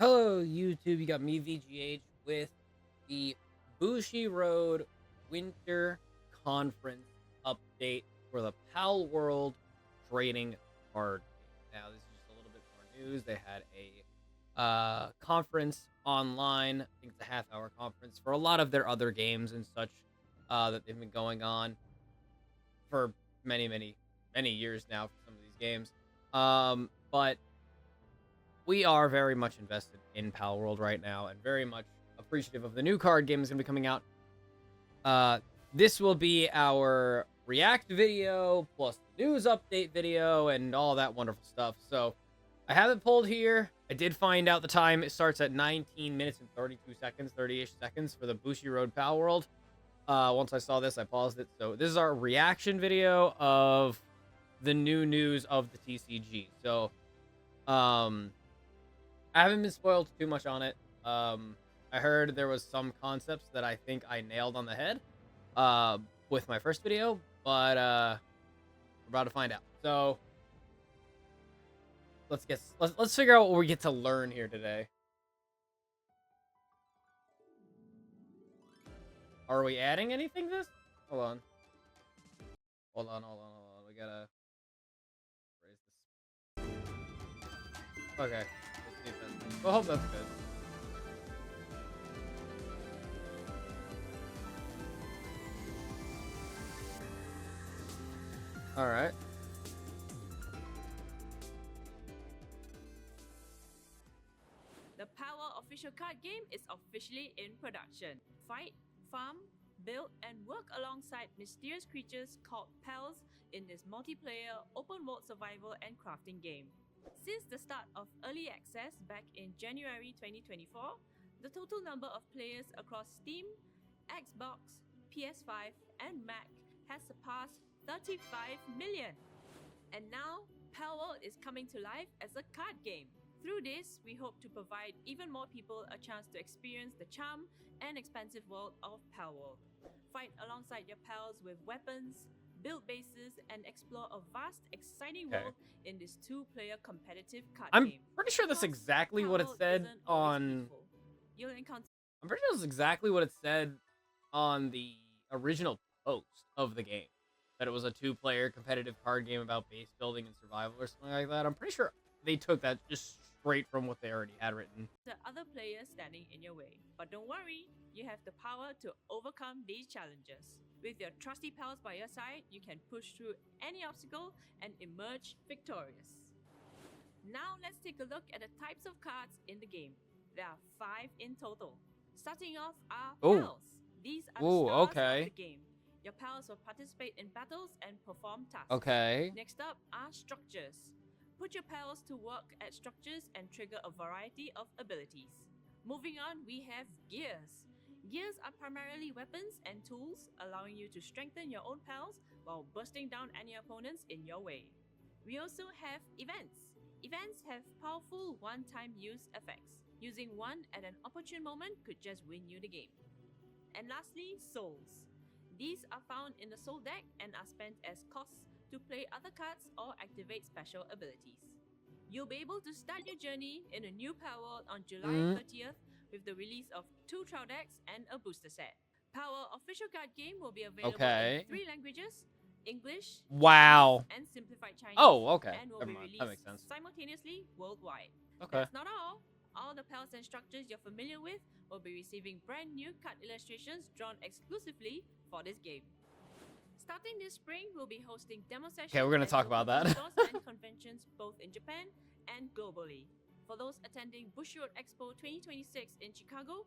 Hello, YouTube. You got me, VGH, with the Bushiroad Winter Conference update for the Palworld trading card game. Now, this is just a little bit more news. They had a conference online. I think it's a half-hour conference for a lot of their other games and such that they've been going on for many years now for some of these games. But we are very much invested in Palworld right now and very much appreciative of the new card game that's going to be coming out. This will be our react video plus the news update video and all that wonderful stuff. So I have it pulled here. I did find out the time. It starts at 19 minutes and 32 seconds, 30-ish seconds for the Bushiroad Palworld. Once I saw this, I paused it. So this is our reaction video of the new news of the TCG. So, I haven't been spoiled too much on it. I heard there was some concepts that I think I nailed on the head with my first video, but we're about to find out. So let's figure out what we get to learn here today. Are we adding anything to this? Hold on. We gotta raise this. Okay. I hope that's good. All right. The Palworld official card game is officially in production. Fight, farm, build, and work alongside mysterious creatures called pals in this multiplayer open world survival and crafting game. Since the start of early access back in January 2024, the total number of players across Steam, Xbox, PS5, and Mac has surpassed 35 million. And now, Palworld is coming to life as a card game. Through this, we hope to provide even more people a chance to experience the charm and expansive world of Palworld. Fight alongside your pals with weapons, build bases, and explore a vast, exciting world in this two-player competitive card game. I'm pretty sure that's exactly what it said on... I'm pretty sure that's exactly what it said on the original post of the game. That it was a two-player competitive card game about base building and survival or something like that. I'm pretty sure they took that just straight from what they already had written. The other players standing in your way. But don't worry, you have the power to overcome these challenges. With your trusty pals by your side, you can push through any obstacle and emerge victorious. Now let's take a look at the types of cards in the game. There are 5 in total. Starting off are pals. These are the stars of the game. Your pals will participate in battles and perform tasks. Next up are structures. Put your pals to work at structures and trigger a variety of abilities. Moving on, we have gears. Gears are primarily weapons and tools, allowing you to strengthen your own pals while bursting down any opponents in your way. We also have events. Events have powerful one-time use effects. Using one at an opportune moment could just win you the game. And lastly, souls. These are found in the soul deck and are spent as costs to play other cards or activate special abilities. You'll be able to start your journey in a new Palworld on July 30th with the release of 2 trial decks and a booster set. Palworld official card game will be available in 3 languages: English, Chinese, and Simplified Chinese. And will be released simultaneously worldwide. That's not all. All the pals and structures you're familiar with will be receiving brand new card illustrations drawn exclusively for this game. Starting this spring, we'll be hosting demo sessions. Okay, we're gonna talk about that. And conventions both in Japan and globally. For those attending Bushiroad Expo 2026 in Chicago,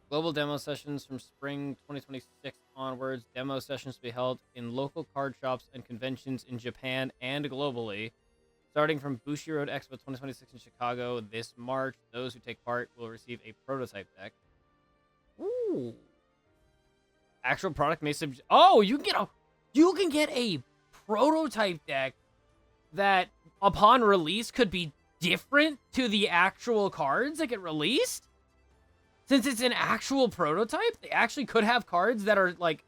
global demo sessions from spring 2026 onwards. Demo sessions to be held in local card shops and conventions in Japan and globally. Starting from Bushiroad Expo 2026 in Chicago this March, those who take part will receive a prototype deck. Ooh. Actual product may you can get a prototype deck that upon release could be different to the actual cards that get released. Since it's an actual prototype, they actually could have cards that are like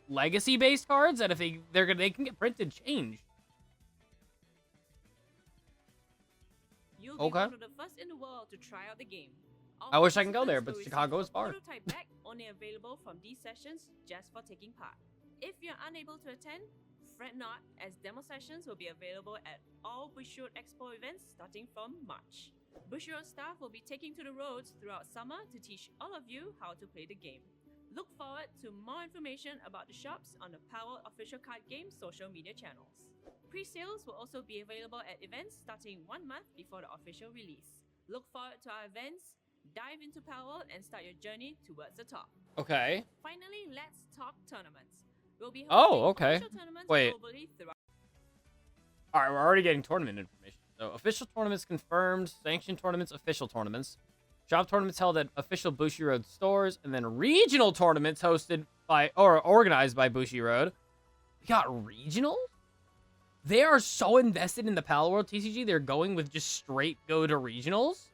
legacy based cards that if they can get printed changed. You'll be Okay. one of the first in the world to try out the game. All I wish I can go there, participants but will Chicago receive is far. a prototype deck only available from these sessions just for taking part. If you're unable to attend, fret not, as demo sessions will be available at all Bushiroad Expo events starting from March. Bushiroad staff will be taking to the roads throughout summer to teach all of you how to play the game. Look forward to more information about the shops on the Palworld official card game social media channels. Pre-sales will also be available at events starting 1 month before the official release. Look forward to our events, dive into Palworld, and start your journey towards the top. Okay. Finally, let's talk tournaments. We'll be hosting okay. official tournaments Wait. globally throughout. All right, we're already getting tournament information. So, official tournaments confirmed, sanctioned tournaments, official tournaments. Shop tournaments held at official Bushiroad stores, and then regional tournaments hosted by or organized by Bushiroad. We got regional? They are so invested in the Palworld TCG, they're going with just straight go to regionals.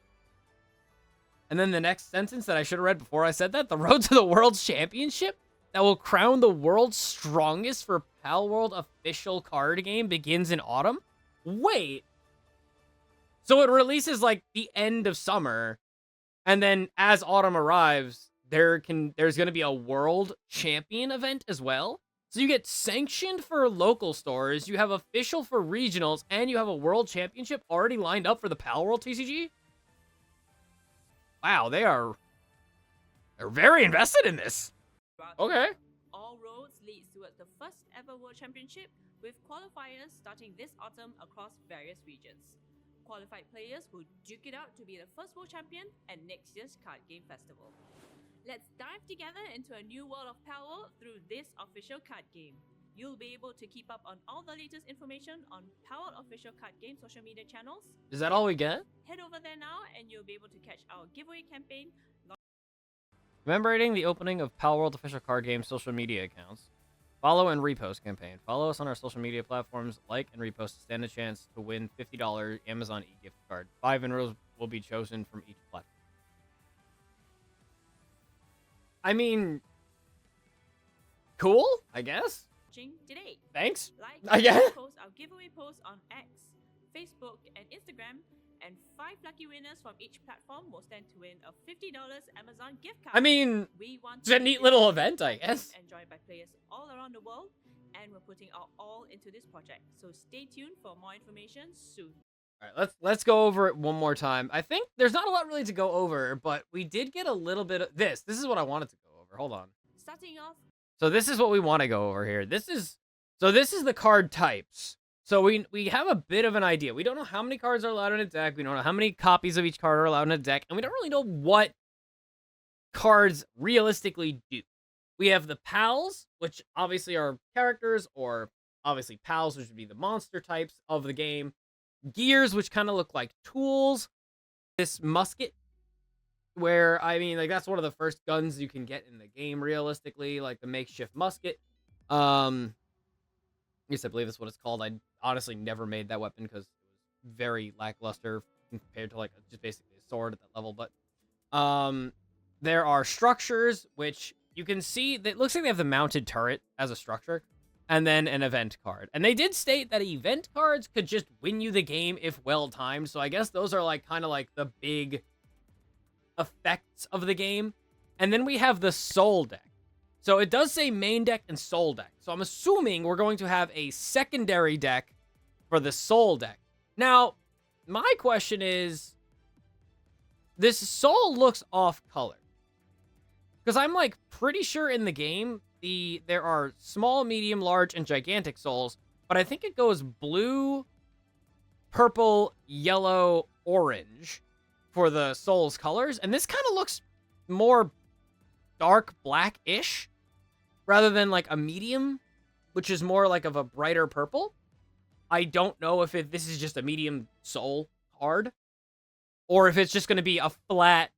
And then the next sentence that I should have read before I said that, the road to the World Championship that will crown the world's strongest for Palworld official card game begins in autumn. Wait. So it releases like the end of summer, and then as autumn arrives, there's going to be a world champion event as well. So you get sanctioned for local stores, you have official for regionals, and you have a world championship already lined up for the Palworld TCG? Wow, they're very invested in this. Okay. All roads lead towards the first ever World Championship, with qualifiers starting this autumn across various regions. Qualified players will duke it out to be the first World Champion at next year's Card Game Festival. Let's dive together into a new world of Palworld through this official card game. You'll be able to keep up on all the latest information on Palworld official card game social media channels. Is that all we get? Head over there now and you'll be able to catch our giveaway campaign. Commemorating the opening of Palworld official card game social media accounts. Follow and repost campaign. Follow us on our social media platforms, like and repost to stand a chance to win $50 Amazon e-gift card. 5 winners will be chosen from each platform. I mean, cool, I guess. Today. Thanks. Like I guess. and post our giveaway posts on X, Facebook, and Instagram, and 5 lucky winners from each platform will stand to win a $50 Amazon gift card. I mean, we want it's a neat little event, I guess. Enjoyed by players all around the world, and we're putting our all into this project. So stay tuned for more information soon. All right, let's go over it one more time. I think there's not a lot really to go over, but we did get a little bit of this. This is what I wanted to go over. Hold on. Starting off. So this is what we want to go over here. This is the card types. So we have a bit of an idea. We don't know how many cards are allowed in a deck. We don't know how many copies of each card are allowed in a deck, and we don't really know what cards realistically do. We have the pals, which obviously are characters, or obviously pals, which would be the monster types of the game. Gears, which kind of look like tools. This musket, where, I mean, like, that's one of the first guns you can get in the game, realistically, like the makeshift musket. Yes, I believe that's what it's called. I honestly never made that weapon because it was very lackluster compared to, like, just basically a sword at that level. But there are structures, which you can see, that looks like they have the mounted turret as a structure, and then an event card. And they did state that event cards could just win you the game if well-timed, so I guess those are, like, kind of like the big effects of the game. And then we have the soul deck. So it does say main deck and soul deck. So I'm assuming we're going to have a secondary deck for the soul deck. Now, my question is, this soul looks off-color. Because I'm, like, pretty sure in the game, there are small, medium, large, and gigantic souls. But I think it goes blue, purple, yellow, orange for the soul's colors. And this kind of looks more dark black-ish, rather than like a medium, which is more like of a brighter purple. I don't know if this is just a medium soul card, or if it's just going to be a flat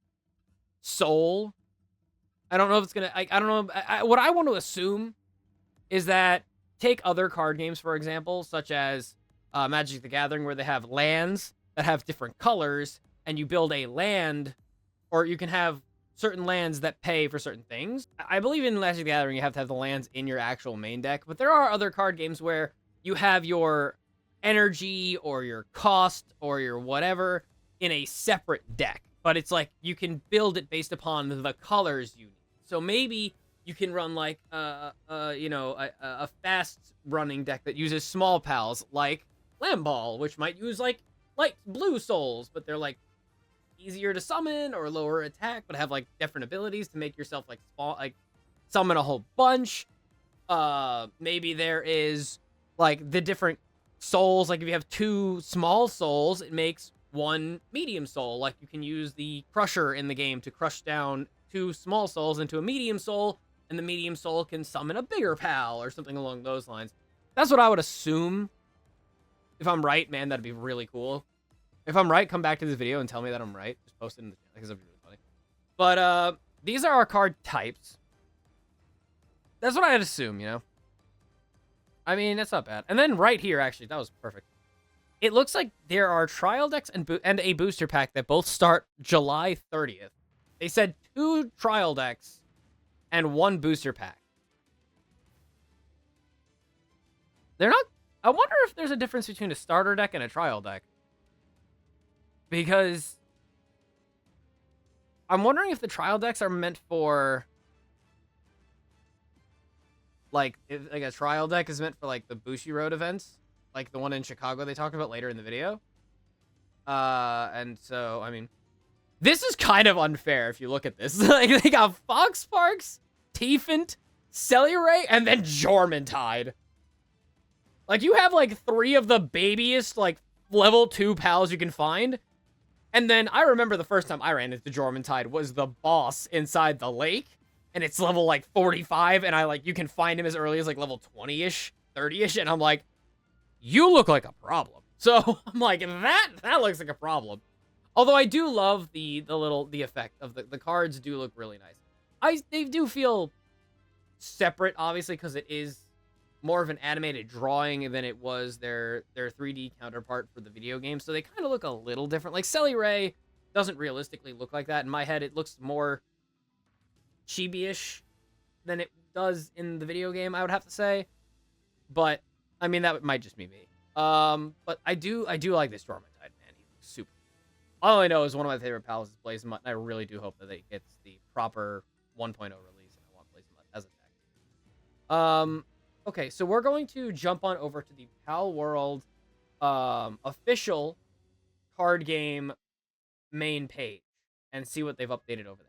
soul. I don't know if it's going to, I don't know. What I want to assume is that, take other card games, for example, such as Magic the Gathering, where they have lands that have different colors, and you build a land, or you can have certain lands that pay for certain things. I believe in Magic the Gathering, you have to have the lands in your actual main deck, but there are other card games where you have your energy or your cost or your whatever in a separate deck, but it's like you can build it based upon the colors you need. So maybe you can run like a fast running deck that uses small pals like Lamball, which might use like light blue souls, but they're like easier to summon or lower attack, but have like different abilities to make yourself like summon a whole bunch. Maybe there is like the different souls. Like if you have 2 small souls, it makes 1 medium soul. Like you can use the Crusher in the game to crush down 2 small souls into a medium soul, and the medium soul can summon a bigger pal or something along those lines. That's what I would assume. If I'm right, man, that'd be really cool. If I'm right, come back to this video and tell me that I'm right. Just post it in the chat because that'd be really funny. But these are our card types. That's what I'd assume, you know? I mean, that's not bad. And then right here, actually, that was perfect. It looks like there are trial decks and a booster pack that both start July 30th. They said 2 trial decks and 1 booster pack. They're not... I wonder if there's a difference between a starter deck and a trial deck. Because I'm wondering if the trial decks are meant for... Like a trial deck is meant for, like, the Bushiroad events. Like, the one in Chicago they talked about later in the video. And so, I mean... This is kind of unfair if you look at this. Like, they got Foxparks, Tiefent, Celeray, and then Jormuntide. Like, you have, like, 3 of the babiest, like, level 2 pals you can find. And then, I remember the first time I ran into Jormuntide was the boss inside the lake. And it's level, like, 45, and you can find him as early as, like, level 20-ish, 30-ish, and I'm like, you look like a problem. So, I'm like, that looks like a problem. Although I do love the effect of the cards do look really nice. They do feel separate, obviously, because it is more of an animated drawing than it was their 3D counterpart for the video game, so they kind of look a little different. Like, Celeray doesn't realistically look like that. In my head, it looks more chibi-ish than it does in the video game, I would have to say. But, I mean, that might just be me. But I do like this Jormuntide, man. He looks super. All I know is one of my favorite pals is Blaze Mutt, and I really do hope that it gets the proper 1.0 release, and I want Blaze Mutt as a deck. Okay, so we're going to jump on over to the Palworld official card game main page and see what they've updated over there.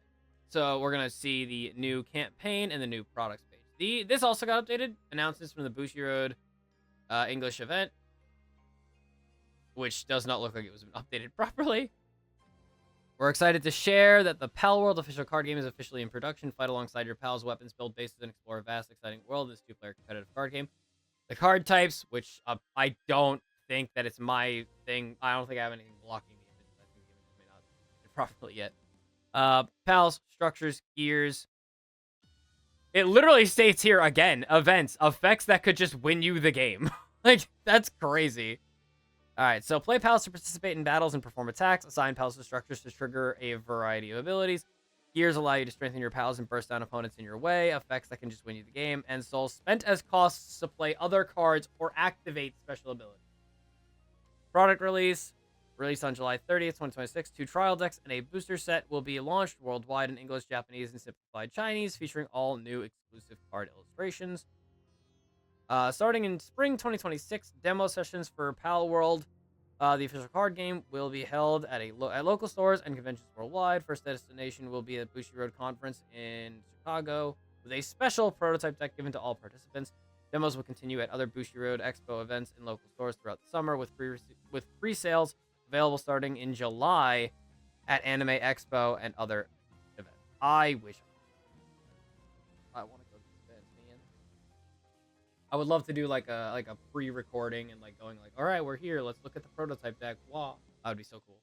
So we're going to see the new campaign and the new products page. This also got updated. Announcements from the Bushiroad English event, which does not look like it was updated properly. We're excited to share that the Palworld official card game is officially in production. Fight alongside your pals, weapons, build bases, and explore a vast, exciting world. This 2-player competitive card game. The card types, which I don't think that it's my thing. I don't think I have anything blocking the image. I think the image may not be properly yet. Pals, structures, gears. It literally states here again, events, effects that could just win you the game. Like, that's crazy. Alright, so play pals to participate in battles and perform attacks. Assign pals to structures to trigger a variety of abilities. Gears allow you to strengthen your pals and burst down opponents in your way. Effects that can just win you the game. And souls spent as costs to play other cards or activate special abilities. Product release. Released on July 30th, 2026. 2 trial decks and a booster set will be launched worldwide in English, Japanese, and simplified Chinese, featuring all new exclusive card illustrations. Starting in spring 2026, demo sessions for Palworld, the official card game, will be held at local stores and conventions worldwide. First destination will be at Bushiroad Conference in Chicago, with a special prototype deck given to all participants. Demos will continue at other Bushiroad Expo events in local stores throughout the summer, with pre-sales available starting in July at Anime Expo and other events. I wish I want to go to this event, man. I would love to do like a pre-recording and like going like, all right, we're here. Let's look at the prototype deck. Wow, that would be so cool.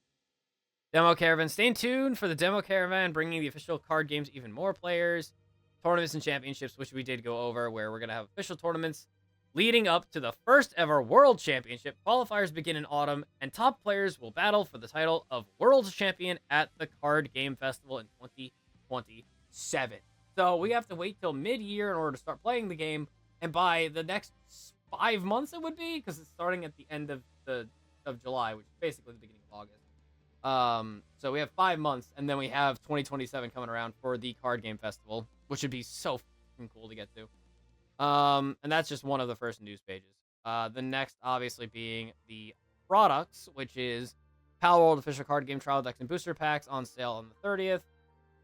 Demo Caravan. Stay tuned for the Demo Caravan, bringing the official card games to even more players. Tournaments and championships, which we did go over, where we're gonna have official tournaments leading up to the first ever World Championship. Qualifiers begin in autumn, and top players will battle for the title of World Champion at the Card Game Festival in 2027. So we have to wait till mid-year in order to start playing the game, and by the next 5 months it would be, because it's starting at the end of July, which is basically the beginning of August. So we have 5 months, and then we have 2027 coming around for the card game festival, which would be so fucking cool to get to. And that's just one of the first news pages. The next, obviously, being the products, which is Palworld official card game trial decks and booster packs on sale on the 30th.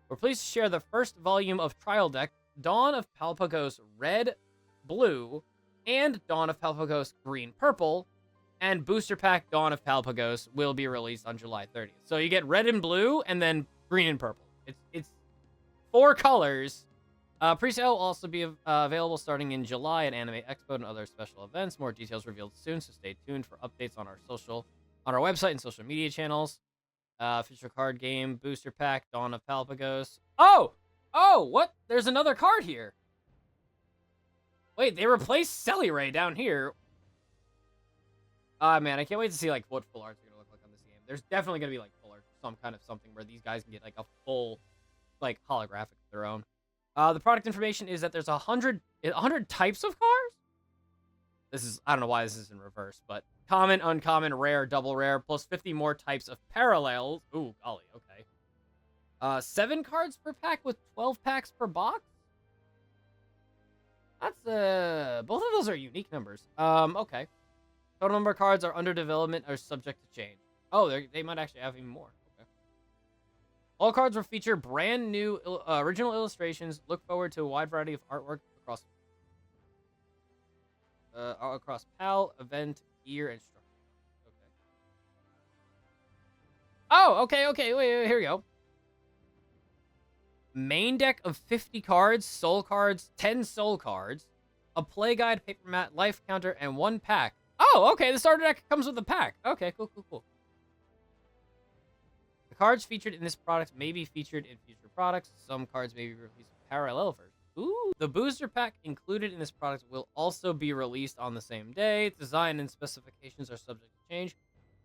We're pleased to share the first volume of trial deck, Dawn of Palpagos Red, Blue, and Dawn of Palpagos Green, Purple, and booster pack Dawn of Palpagos will be released on July 30th. So you get red and blue, and then green and purple. It's 4 colors. Presale will also be available starting in July at Anime Expo and other special events. More details revealed soon, so stay tuned for updates on our website and social media channels. Official card game, booster pack, Dawn of Palpagos. Oh, what? There's another card here. Wait, they replaced Celeray down here. Man, I can't wait to see like what full arts are gonna look like on this game. There's definitely gonna be like full art, some kind of something where these guys can get like a full, like holographic of their own. The product information is that there's 100 types of cards. This is, I don't know why this is in reverse, but common, uncommon, rare, double rare, plus 50 more types of parallels. Ooh, golly, okay. 7 cards per pack with 12 packs per box. That's both of those are unique numbers. Okay. Total number of cards are under development or subject to change. Oh, they might actually have even more. Okay. All cards will feature brand new original illustrations. Look forward to a wide variety of artwork across PAL, event, gear, and structure. Okay. Oh, okay. Wait, here we go. Main deck of 50 cards, soul cards, 10 soul cards, a play guide, paper mat, life counter, and 1 pack. Oh, okay, the starter deck comes with a pack. Okay, cool. The cards featured in this product may be featured in future products. Some cards may be released in parallel versions. Ooh. The booster pack included in this product will also be released on the same day. Design and specifications are subject to change.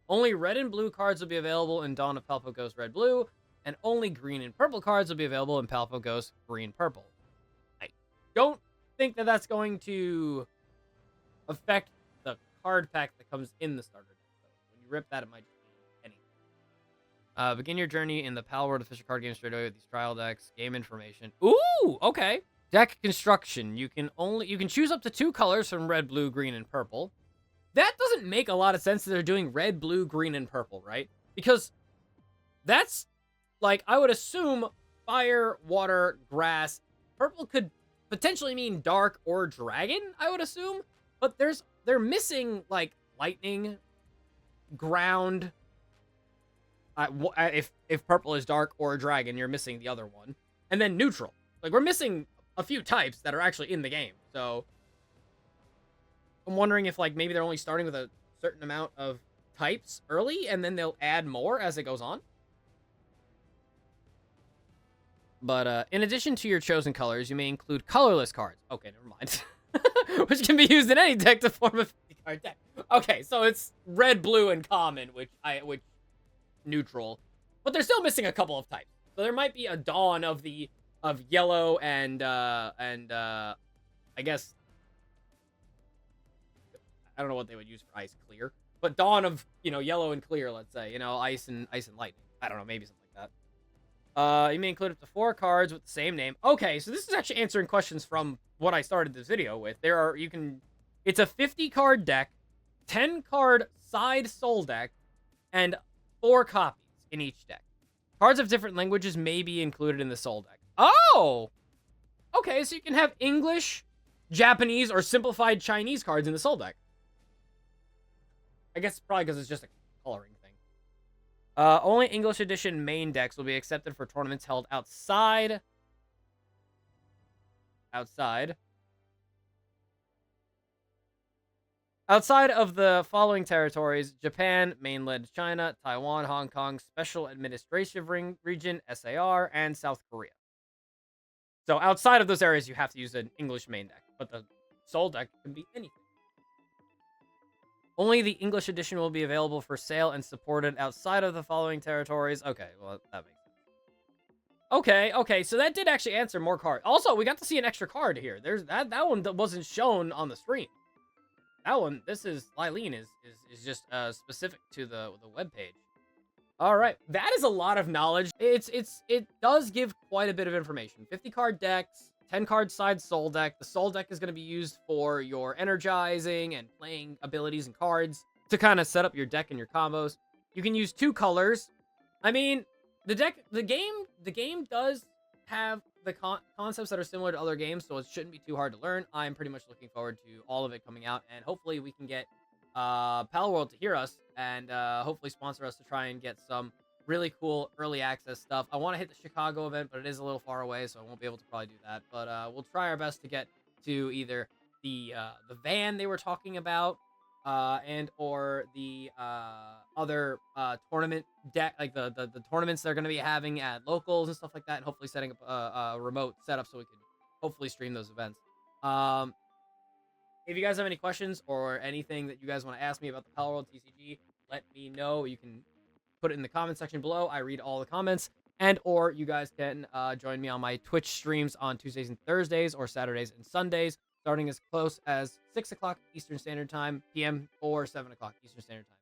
Only red and blue cards will be available in Dawn of Palpagos Red Blue, and only green and purple cards will be available in Palpagos Green Purple. I don't think that that's going to affect the card pack that comes in the starter deck. So when you rip that, it might just be anything. Begin your journey in the Palworld official card game straight away with these trial decks. Game information. Ooh, okay. Deck construction. You can choose up to 2 colors from red, blue, green, and purple. That doesn't make a lot of sense that they're doing red, blue, green, and purple, right? Because that's, like, I would assume fire, water, grass. Purple could potentially mean dark or dragon, I would assume. But they're missing, like, lightning, ground. If purple is dark or dragon, you're missing the other one. And then neutral. Like, we're missing a few types that are actually in the game. So I'm wondering if, like, maybe they're only starting with a certain amount of types early, and then they'll add more as it goes on. But in addition to your chosen colors, you may include colorless cards. Okay, never mind. Which can be used in any deck to form a 50-card deck. Okay, so it's red, blue, and common, which neutral. But they're still missing a couple of types. So there might be a dawn of yellow and I guess I don't know what they would use for ice clear, but dawn of, yellow and clear, let's say, ice and lightning. I don't know, maybe something like that. You may include up to 4 cards with the same name. Okay, so this is actually answering questions from what I started this video with. It's a 50-card deck, 10-card side soul deck, and 4 copies in each deck. Cards of different languages may be included in the soul deck. Oh! Okay, so you can have English, Japanese, or simplified Chinese cards in the soul deck. I guess probably because it's just a coloring thing. Only English edition main decks will be accepted for tournaments held outside of the following territories: Japan, mainland China, Taiwan, Hong Kong, Special Administrative Region, SAR, and South Korea. So outside of those areas, you have to use an English main deck, but the soul deck can be anything. Only the English edition will be available for sale and supported outside of the following territories. Okay, well, that makes sense. Okay, so that did actually answer more cards. Also, we got to see an extra card here. There's that one that wasn't shown on the stream. That one, this is Lylene is just specific to the webpage. All right, that is a lot of knowledge. It does give quite a bit of information. 50 card decks, 10 card side soul deck. The soul deck is going to be used for your energizing and playing abilities and cards to kind of set up your deck and your combos. You can use 2 colors. I mean, the game does have the concepts that are similar to other games, so it shouldn't be too hard to learn. I'm pretty much looking forward to all of it coming out, and hopefully we can get Palworld to hear us and hopefully sponsor us to try and get some really cool early access stuff. I want to hit the Chicago event, but it is a little far away, so I won't be able to probably do that. But we'll try our best to get to either the van they were talking about, and or the other tournament deck, like the tournaments they're going to be having at locals and stuff like that, and hopefully setting up a remote setup so we can hopefully stream those events. If you guys have any questions or anything that you guys want to ask me about the Palworld TCG, let me know. You can put it in the comment section below. I read all the comments. And or you guys can join me on my Twitch streams on Tuesdays and Thursdays or Saturdays and Sundays, starting as close as 6 o'clock Eastern Standard Time, PM, or 7 o'clock Eastern Standard Time.